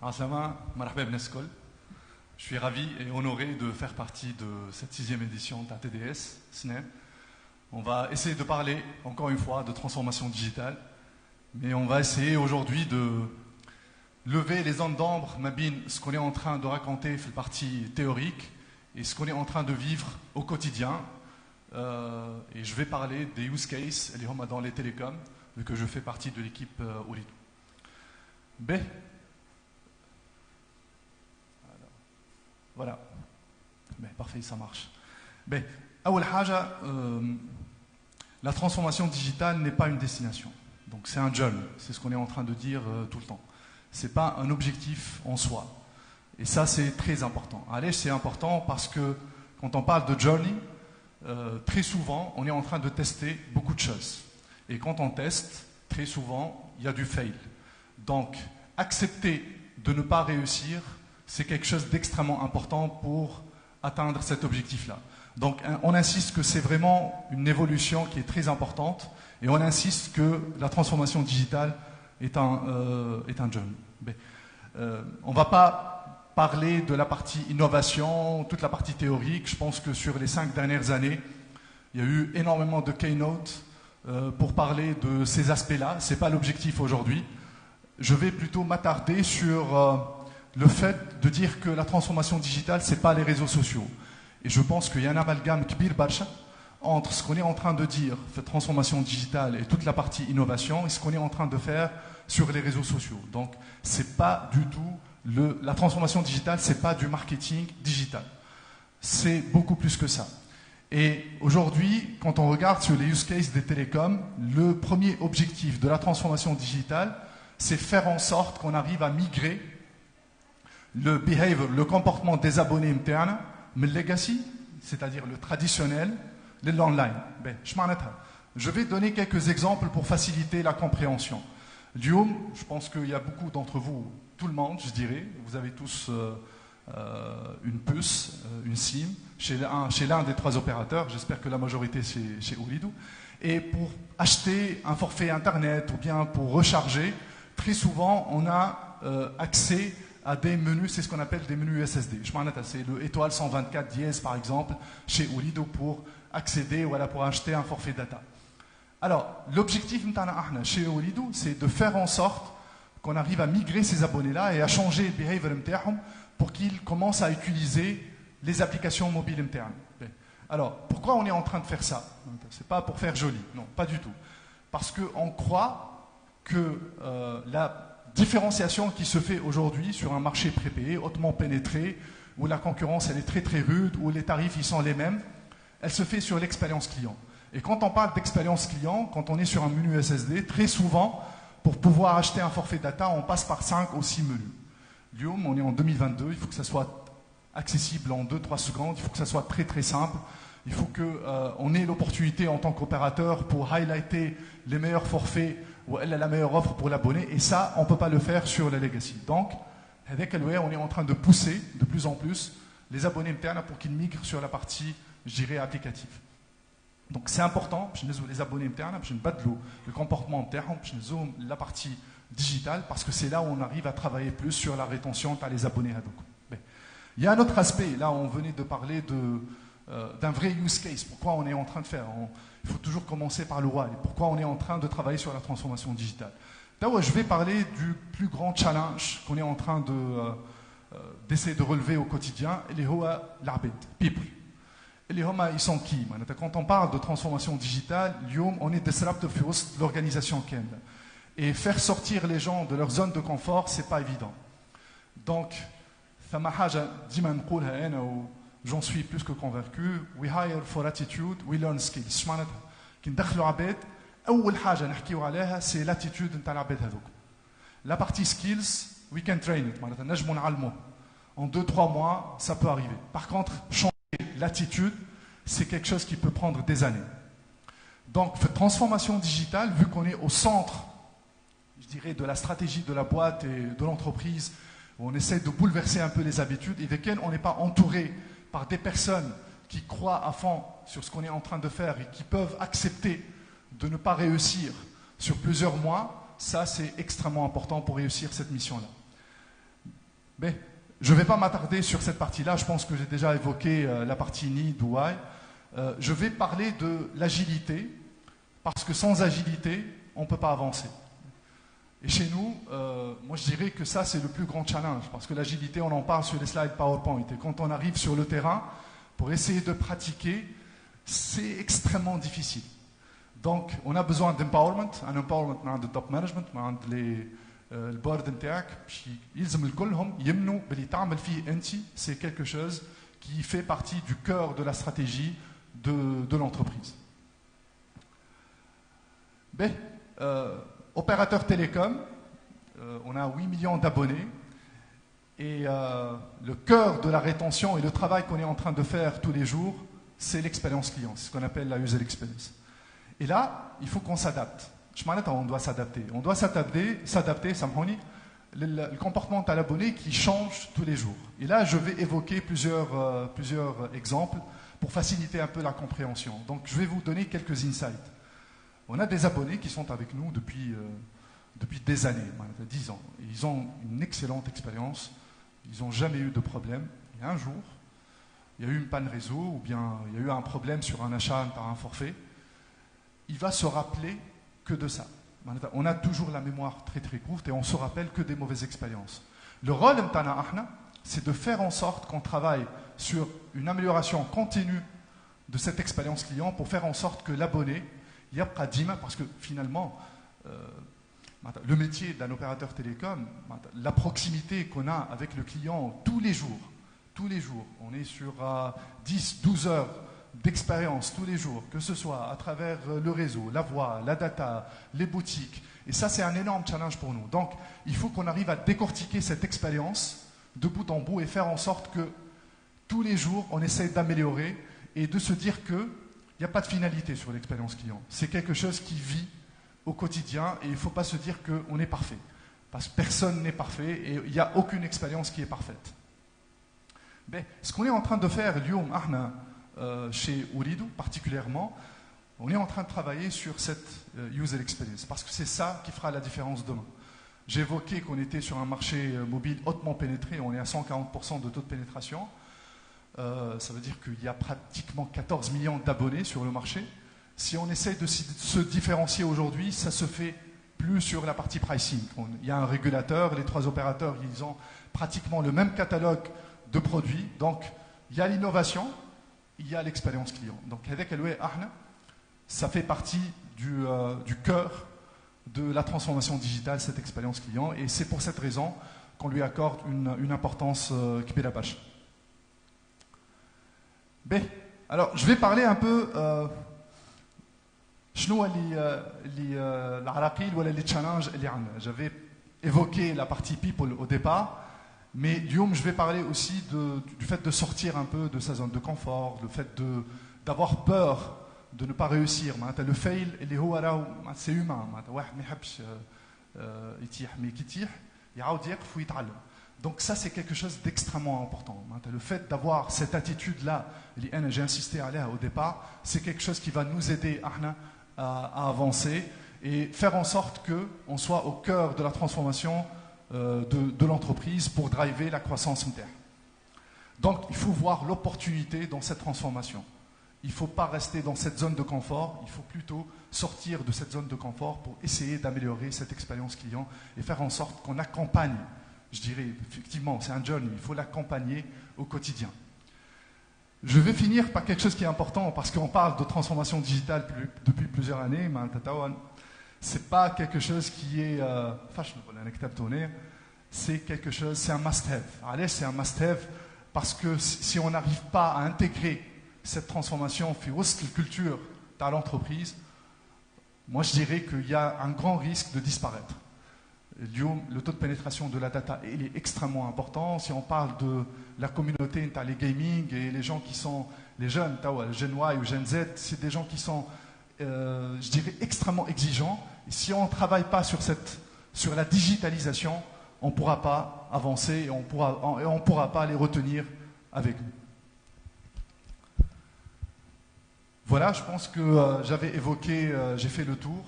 Aslama, marhaba ben Eskol. Je suis ravi et honoré de faire partie de cette 6e édition de la TDS, SNE. On va essayer de parler, encore une fois, de transformation digitale, mais on va essayer aujourd'hui de lever les zones d'ombre, Mabine, ce qu'on est en train de raconter, fait partie théorique, et ce qu'on est en train de vivre au quotidien. Et je vais parler des use cases, dans les télécoms, vu que je fais partie de l'équipe Ooredoo. B. Voilà. Ben, parfait, ça marche. Ben, la transformation digitale n'est pas une destination. Donc c'est un journey, c'est ce qu'on est en train de dire tout le temps. Ce n'est pas un objectif en soi. Et ça, c'est très important. Allez, c'est important parce que quand on parle de journey, très souvent, on est en train de tester beaucoup de choses. Et quand on teste, très souvent, il y a du fail. Donc, accepter de ne pas réussir, c'est quelque chose d'extrêmement important pour atteindre cet objectif-là. Donc, on insiste que c'est vraiment une évolution qui est très importante et on insiste que la transformation digitale est un journey. On ne va pas parler de la partie innovation, toute la partie théorique. Je pense que sur les 5 dernières années, il y a eu énormément de keynotes pour parler de ces aspects-là. Ce n'est pas l'objectif aujourd'hui. Je vais plutôt m'attarder sur le fait de dire que la transformation digitale, ce n'est pas les réseaux sociaux. Et je pense qu'il y a un amalgame kbir barsha entre ce qu'on est en train de dire, cette transformation digitale et toute la partie innovation, et ce qu'on est en train de faire sur les réseaux sociaux. Donc, c'est pas du tout la transformation digitale, c'est pas du marketing digital. C'est beaucoup plus que ça. Et aujourd'hui, quand on regarde sur les use cases des télécoms, le premier objectif de la transformation digitale, c'est faire en sorte qu'on arrive à migrer le behavior, le comportement des abonnés internes, mais le legacy, c'est-à-dire le traditionnel, l'online. Je vais donner quelques exemples pour faciliter la compréhension. Lyoum, je pense qu'il y a beaucoup d'entre vous, tout le monde, je dirais, vous avez tous une puce, une SIM, chez l'un des 3 opérateurs, j'espère que la majorité c'est chez Ooredoo. Et pour acheter un forfait Internet ou bien pour recharger, très souvent on a accès à des menus, c'est ce qu'on appelle des menus SSD. C'est le étoile 124 dièse par exemple chez Ooredoo pour accéder, voilà, pour acheter un forfait data. Alors, l'objectif chez Ooredoo, c'est de faire en sorte qu'on arrive à migrer ces abonnés-là et à changer le behavior pour qu'ils commencent à utiliser les applications mobiles internes. Alors, pourquoi on est en train de faire ça? C'est pas pour faire joli, non, pas du tout. Parce qu'on croit que la différenciation qui se fait aujourd'hui sur un marché prépayé, hautement pénétré, où la concurrence elle est très très rude, où les tarifs ils sont les mêmes, elle se fait sur l'expérience client. Et quand on parle d'expérience client, quand on est sur un menu SSD, très souvent, pour pouvoir acheter un forfait data, on passe par 5 ou 6 menus. Lyoum, on est en 2022, il faut que ça soit accessible en 2-3 secondes, il faut que ça soit très très simple, il faut qu'on ait l'opportunité en tant qu'opérateur pour highlighter les meilleurs forfaits ou la meilleure offre pour l'abonné, et ça, on ne peut pas le faire sur la legacy. Donc, avec LOE, on est en train de pousser de plus en plus les abonnés internes pour qu'ils migrent sur la partie, je dirais, applicative. Donc, c'est important, les abonnés internes, le comportement interne, la partie digitale, parce que c'est là où on arrive à travailler plus sur la rétention par les abonnés. Il y a un autre aspect, là, on venait de parler d'un vrai use case. Pourquoi on est en train de faire? Il faut toujours commencer par le why. Pourquoi on est en train de travailler sur la transformation digitale? Là, je vais parler du plus grand challenge qu'on est en train d'essayer de relever au quotidien, les l'abed, people. Et les ils sont qui? Quand on parle de transformation digitale, on est disrupteur de l'organisation KEM. Et faire sortir les gens de leur zone de confort, c'est pas évident. Donc, j'en suis plus que convaincu. We hire for attitude, we learn skills. كي ندخلوا عباد أول حاجة نحكيو عليها c'est l'attitude نتاع العباد هذوك. La partie skills, we can train it. معناتها نجموا نعلموه. En 2-3 mois, ça peut arriver. Par contre, changer l'attitude, c'est quelque chose qui peut prendre des années. Donc, cette transformation digitale, vu qu'on est au centre, je dirais, de la stratégie de la boîte et de l'entreprise, où on essaie de bouleverser un peu les habitudes et desquelles on n'est pas entouré par des personnes qui croient à fond sur ce qu'on est en train de faire et qui peuvent accepter de ne pas réussir sur plusieurs mois, ça c'est extrêmement important pour réussir cette mission-là. Mais je ne vais pas m'attarder sur cette partie-là, je pense que j'ai déjà évoqué la partie need ou why. Je vais parler de l'agilité, parce que sans agilité, on ne peut pas avancer. Et chez nous, moi je dirais que ça c'est le plus grand challenge, parce que l'agilité, on en parle sur les slides PowerPoint, et quand on arrive sur le terrain, pour essayer de pratiquer, c'est extrêmement difficile. Donc on a besoin d'empowerment, un empowerment de top management, le board نتاعك باش يلزم الكلهم يمنوا باللي تعمل فيه انت, c'est quelque chose qui fait partie du cœur de la stratégie de l'entreprise. Ben, opérateur télécom, on a 8 millions d'abonnés et le cœur de la rétention et le travail qu'on est en train de faire tous les jours, c'est l'expérience client, c'est ce qu'on appelle la user experience. Et là, il faut qu'on s'adapte. On doit s'adapter. On doit s'adapter, Samhoni, le comportement de l'abonné qui change tous les jours. Et là, je vais évoquer plusieurs exemples pour faciliter un peu la compréhension. Donc, je vais vous donner quelques insights. On a des abonnés qui sont avec nous depuis des années, 10 ans. Ils ont une excellente expérience. Ils n'ont jamais eu de problème. Et un jour, il y a eu une panne réseau ou bien il y a eu un problème sur un achat par un forfait. Il va se rappeler que de ça. On a toujours la mémoire très très courte et on se rappelle que des mauvaises expériences. Le rôle m'tana ahna, c'est de faire en sorte qu'on travaille sur une amélioration continue de cette expérience client pour faire en sorte que l'abonné yabqa dima, parce que finalement le métier d'un opérateur télécom, la proximité qu'on a avec le client tous les jours, on est sur 10-12 heures d'expérience tous les jours, que ce soit à travers le réseau, la voix, la data, les boutiques. Et ça, c'est un énorme challenge pour nous. Donc, il faut qu'on arrive à décortiquer cette expérience de bout en bout et faire en sorte que tous les jours, on essaie d'améliorer et de se dire qu'il n'y a pas de finalité sur l'expérience client. C'est quelque chose qui vit au quotidien et il ne faut pas se dire qu'on est parfait. Parce que personne n'est parfait et il n'y a aucune expérience qui est parfaite. Mais ce qu'on est en train de faire, Lyoum, Ahna, chez Ooredoo particulièrement, on est en train de travailler sur cette user experience parce que c'est ça qui fera la différence demain. J'ai évoqué qu'on était sur un marché mobile hautement pénétré, on est à 140% de taux de pénétration. Ça veut dire qu'il y a pratiquement 14 millions d'abonnés sur le marché. Si on essaie de se différencier aujourd'hui, ça se fait plus sur la partie pricing. Il y a un régulateur, les 3 opérateurs, ils ont pratiquement le même catalogue de produits. Donc, il y a l'innovation, il y a l'expérience client. Donc, avec Eloué Ahna, ça fait partie du cœur de la transformation digitale, cette expérience client. Et c'est pour cette raison qu'on lui accorde une importance qui est la bâche. Alors, je vais parler un peu les challenges. J'avais évoqué la partie people au départ. Mais Guillaume, je vais parler aussi du fait de sortir un peu de sa zone de confort, le fait d'avoir peur de ne pas réussir. Le fail, c'est humain. Donc ça, c'est quelque chose d'extrêmement important. Le fait d'avoir cette attitude-là, j'ai insisté au départ, c'est quelque chose qui va nous aider à avancer et faire en sorte qu'on soit au cœur de la transformation de l'entreprise pour driver la croissance interne. Donc, il faut voir l'opportunité dans cette transformation. Il ne faut pas rester dans cette zone de confort, il faut plutôt sortir de cette zone de confort pour essayer d'améliorer cette expérience client et faire en sorte qu'on accompagne, je dirais, effectivement, c'est un journey, il faut l'accompagner au quotidien. Je vais finir par quelque chose qui est important parce qu'on parle de transformation digitale depuis plusieurs années, c'est pas quelque chose qui est c'est quelque chose, c'est un must-have. Allez, c'est un must-have parce que si on n'arrive pas à intégrer cette transformation culture dans l'entreprise, moi je dirais qu'il y a un grand risque de disparaître. Le taux de pénétration de la data il est extrêmement important. Si on parle de la communauté, les gaming et les gens qui sont les jeunes, Gen Y ou Gen Z, c'est des gens qui sont, je dirais, extrêmement exigeants. Et si on ne travaille pas sur la digitalisation, on ne pourra pas avancer et on ne pourra pas les retenir avec nous. Voilà, je pense que j'avais évoqué, j'ai fait le tour.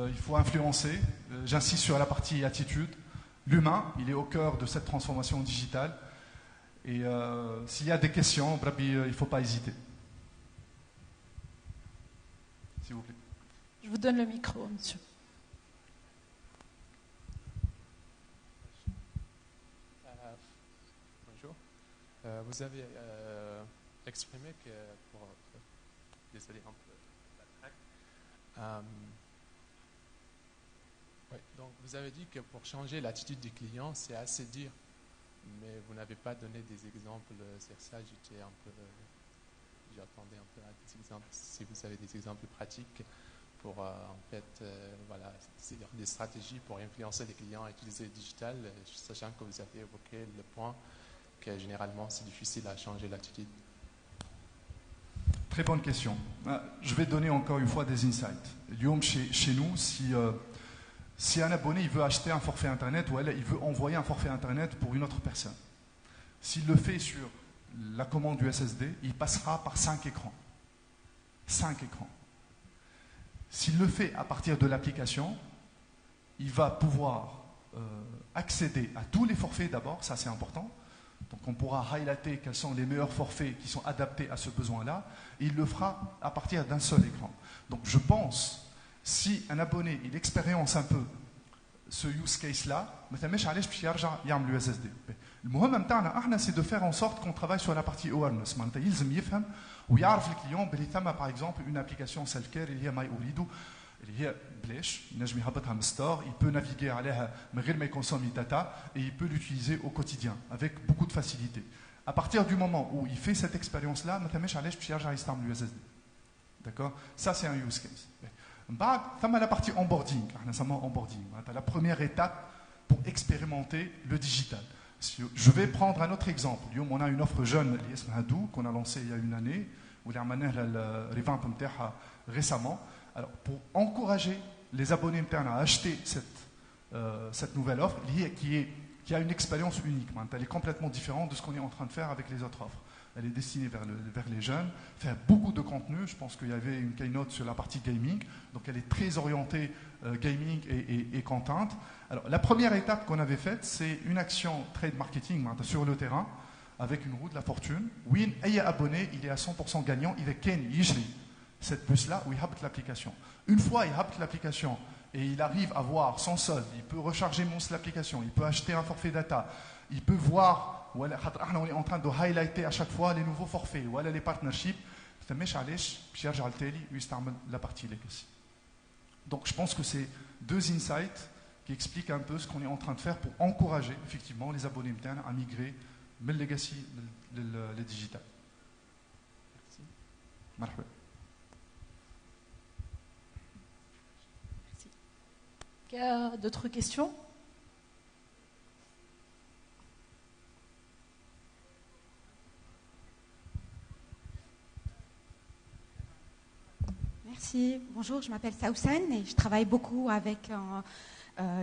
Il faut influencer. J'insiste sur la partie attitude. l'humain, il est au cœur de cette transformation digitale. Et s'il y a des questions, il ne faut pas hésiter. S'il vous plaît. Je vous donne le micro, monsieur. Bonjour. Vous avez exprimé que pour... désolé un peu la traque. Oui, donc vous avez dit que pour changer l'attitude du client, c'est assez dur. Mais vous n'avez pas donné des exemples sur ça. J'attendais un peu à des exemples. Si vous avez des exemples pratiques pour en fait, voilà, c'est-à-dire des stratégies pour influencer les clients à utiliser le digital, sachant que vous avez évoqué le point que généralement c'est difficile à changer l'attitude. Très bonne question. Je vais donner encore une fois des insights. Chez nous, si un abonné il veut acheter un forfait Internet ou il veut envoyer un forfait Internet pour une autre personne, s'il le fait sur la commande du SSD, il passera par 5 écrans. 5 écrans. S'il le fait à partir de l'application, il va pouvoir accéder à tous les forfaits d'abord, ça c'est important. Donc on pourra highlighter quels sont les meilleurs forfaits qui sont adaptés à ce besoin-là, et il le fera à partir d'un seul écran. Donc je pense, si un abonné il expérience un peu ce use case-là, ما ثماش علاش باش يرجع يعمل اليو اس اس دي. المهم نتاعنا احنا سي دو فير ان سورت كون ترافاي سور لا بارتي اويرنس، معناتها يلزم يفهم ويعرف الكليون بلي ثما باغ اكزومبل اون ابليكاسيون سيلف كير اللي هي ماي اوريدو اللي هي بلاش ينجم يهبطها من ستور، il peut naviguer عليها من غير ما يكونسومي داتا et il peut l'utiliser au quotidien avec beaucoup de facilité. À partir du moment où il fait cette expérience-là, ما ثماش علاش باش يرجع يستعمل اليو اس اس دي. D'accord? Ça c'est un use case. ثم la partie onboarding, la première étape pour expérimenter le digital. Je vais prendre un autre exemple. On a une offre jeune qu'on a lancée il y a une année, récemment. Alors, pour encourager les abonnés internes à acheter cette nouvelle offre, qui a une expérience unique. Elle est complètement différente de ce qu'on est en train de faire avec les autres offres. Elle est destinée vers les jeunes, faire beaucoup de contenu. Je pense qu'il y avait une keynote sur la partie gaming, donc elle est très orientée gaming et content. Alors, la première étape qu'on avait faite, c'est une action trade marketing sur le terrain, avec une roue de la fortune. Oui, un abonné, il est à 100% gagnant, il est Ken Yijli, cette puce-là, où il habite l'application. Une fois il habite l'application et il arrive à voir son solde, il peut recharger l'application, il peut acheter un forfait data, il peut voir. On est en train de highlighter à chaque fois les nouveaux forfaits ou les partnerships. La partie legacy. Donc je pense que c'est deux insights qui expliquent un peu ce qu'on est en train de faire pour encourager effectivement les abonnés internes à migrer de legacy le digital. Merci. Il y a d'autres questions? Merci. Bonjour, je m'appelle Saoussane et je travaille beaucoup avec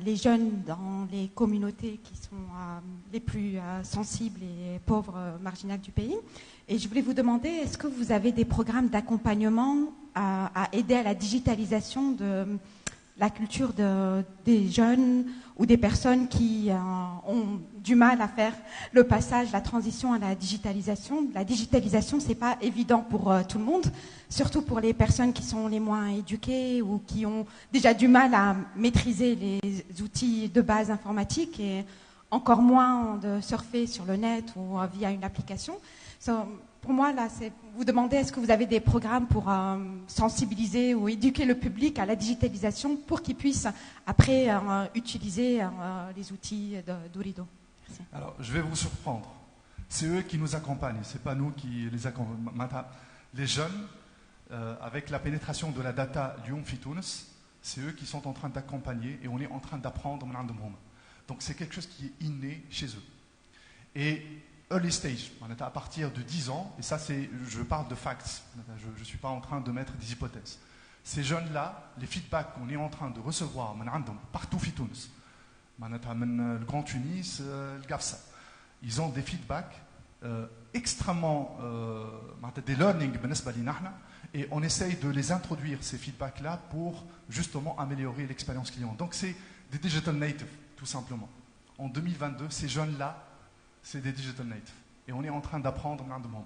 les jeunes dans les communautés qui sont les plus sensibles et pauvres, marginales du pays. Et je voulais vous demander, est-ce que vous avez des programmes d'accompagnement à aider à la digitalisation de la culture des jeunes ou des personnes qui ont du mal à faire le passage, la transition à la digitalisation. La digitalisation, c'est pas évident pour tout le monde, surtout pour les personnes qui sont les moins éduquées ou qui ont déjà du mal à maîtriser les outils de base informatiques et encore moins de surfer sur le net ou via une application. Pour moi, là, c'est vous demander est-ce que vous avez des programmes pour sensibiliser ou éduquer le public à la digitalisation pour qu'ils puissent après utiliser les outils d'Ourido. Merci. Alors, je vais vous surprendre. C'est eux qui nous accompagnent, c'est pas nous qui les accompagnons. Les jeunes, avec la pénétration de la data Lyon Fitounes, c'est eux qui sont en train d'accompagner et on est en train d'apprendre. Donc c'est quelque chose qui est inné chez eux. Et early stage, à partir de 10 ans, et ça je parle de facts, je ne suis pas en train de mettre des hypothèses. Ces jeunes-là, les feedbacks qu'on est en train de recevoir partout en Tunis, le Grand Tunis, le Gafsa, ils ont des feedbacks extrêmement, des learning et on essaye de les introduire, ces feedbacks-là, pour justement améliorer l'expérience client. Donc c'est des digital natives, tout simplement. en 2022, ces jeunes-là, c'est des digital natives. Et on est en train d'apprendre main de monde.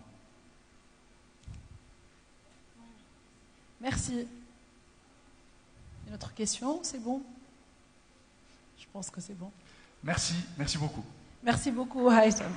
Merci. Une autre question, c'est bon? Je pense que c'est bon. Merci beaucoup. Merci beaucoup, Haitham.